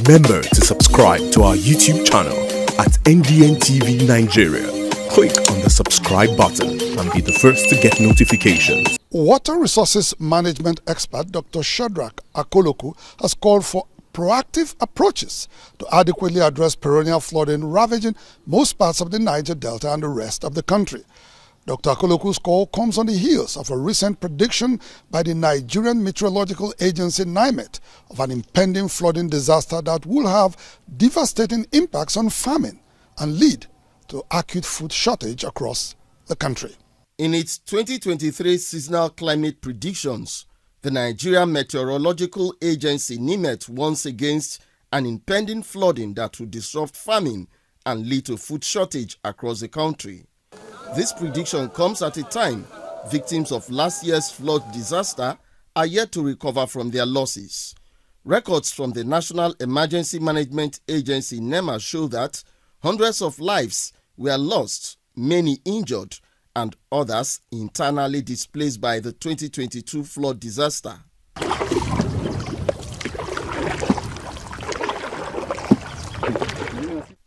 Remember to subscribe to our YouTube channel at NDN TV Nigeria. Click on the subscribe button and be the first to get notifications. Water resources management expert Dr. Shedrack Akolokwu has called for proactive approaches to adequately address perennial flooding ravaging most parts of the Niger Delta and the rest of the country. Dr. Akolokwu's call comes on the heels of a recent prediction by the Nigerian Meteorological Agency NIMET of an impending flooding disaster that will have devastating impacts on farming and lead to acute food shortage across the country. In its 2023 seasonal climate predictions, the Nigerian Meteorological Agency NIMET warns against an impending flooding that will disrupt farming and lead to food shortage across the country. This prediction comes at a time victims of last year's flood disaster are yet to recover from their losses. Records from the National Emergency Management Agency NEMA show that hundreds of lives were lost, many injured, and others internally displaced by the 2022 flood disaster.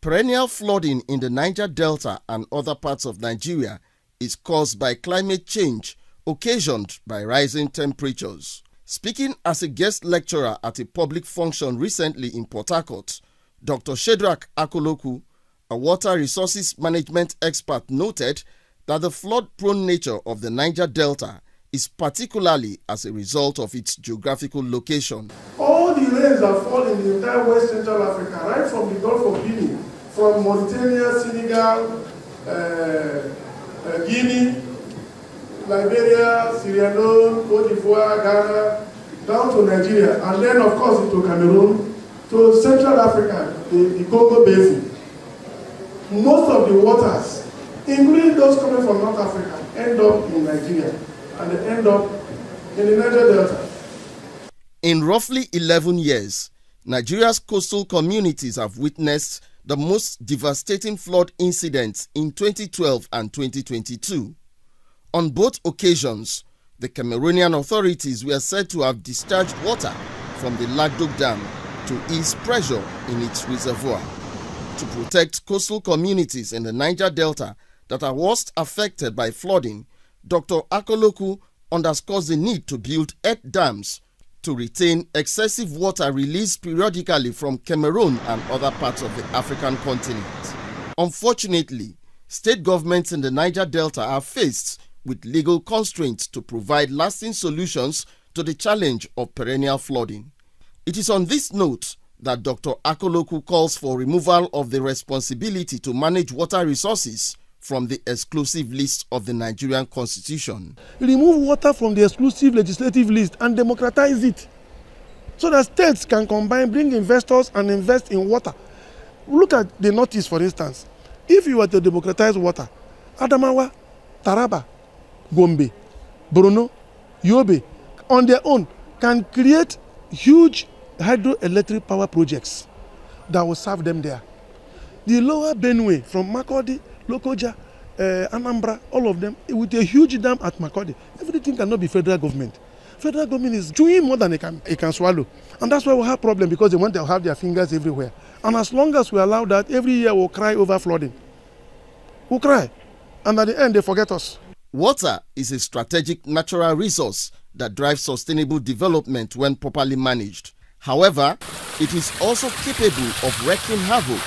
Perennial flooding in the Niger Delta and other parts of Nigeria is caused by climate change occasioned by rising temperatures. Speaking as a guest lecturer at a public function recently in Port Harcourt, Dr. Shedrack Akolokwu, a water resources management expert, noted that the flood-prone nature of the Niger Delta is particularly as a result of its geographical location. All the rains that fall in the entire West Central Africa, right from the Gulf of Guinea, from Mauritania, Senegal, Guinea, Liberia, Sierra Leone, Cote d'Ivoire, Ghana, down to Nigeria, and then of course into Cameroon, to Central Africa, the Congo Basin. Most of the waters, including those coming from North Africa, end up in Nigeria, and they end up in the Niger Delta. In roughly 11 years, Nigeria's coastal communities have witnessed the most devastating flood incidents in 2012 and 2022. On both occasions, the Cameroonian authorities were said to have discharged water from the Lagdo Dam to ease pressure in its reservoir. To protect coastal communities in the Niger Delta that are worst affected by flooding, Dr. Akolokwu underscores the need to build earth dams to retain excessive water released periodically from Cameroon and other parts of the African continent. Unfortunately, state governments in the Niger Delta are faced with legal constraints to provide lasting solutions to the challenge of perennial flooding. It is on this note that Dr. Akolokwu calls for removal of the responsibility to manage water resources from the exclusive list of the Nigerian Constitution. Remove water from the exclusive legislative list and democratize it so that states can combine, bring investors and invest in water. Look at the Northeast, for instance. If you were to democratize water, Adamawa, Taraba, Gombe, Borno, Yobe, on their own, can create huge hydroelectric power projects that will serve them there. The lower Benue, from Makurdi, Lokoja, Anambra, all of them, with a huge dam at Makurdi, everything cannot be federal government. Federal government is doing more than it can swallow. And that's why we have problem, because they want to have their fingers everywhere. And as long as we allow that, every year we'll cry over flooding. We'll cry. And at the end, they forget us. Water is a strategic natural resource that drives sustainable development when properly managed. However, it is also capable of wreaking havoc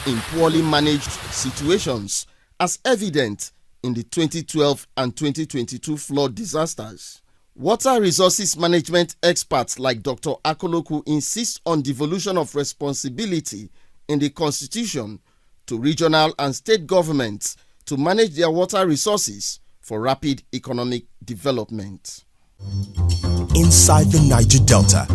in poorly managed situations, as evident in the 2012 and 2022 flood disasters. Water resources management experts like Dr. Akolokwu insist on devolution of responsibility in the Constitution to regional and state governments to manage their water resources for rapid economic development. Inside the Niger Delta,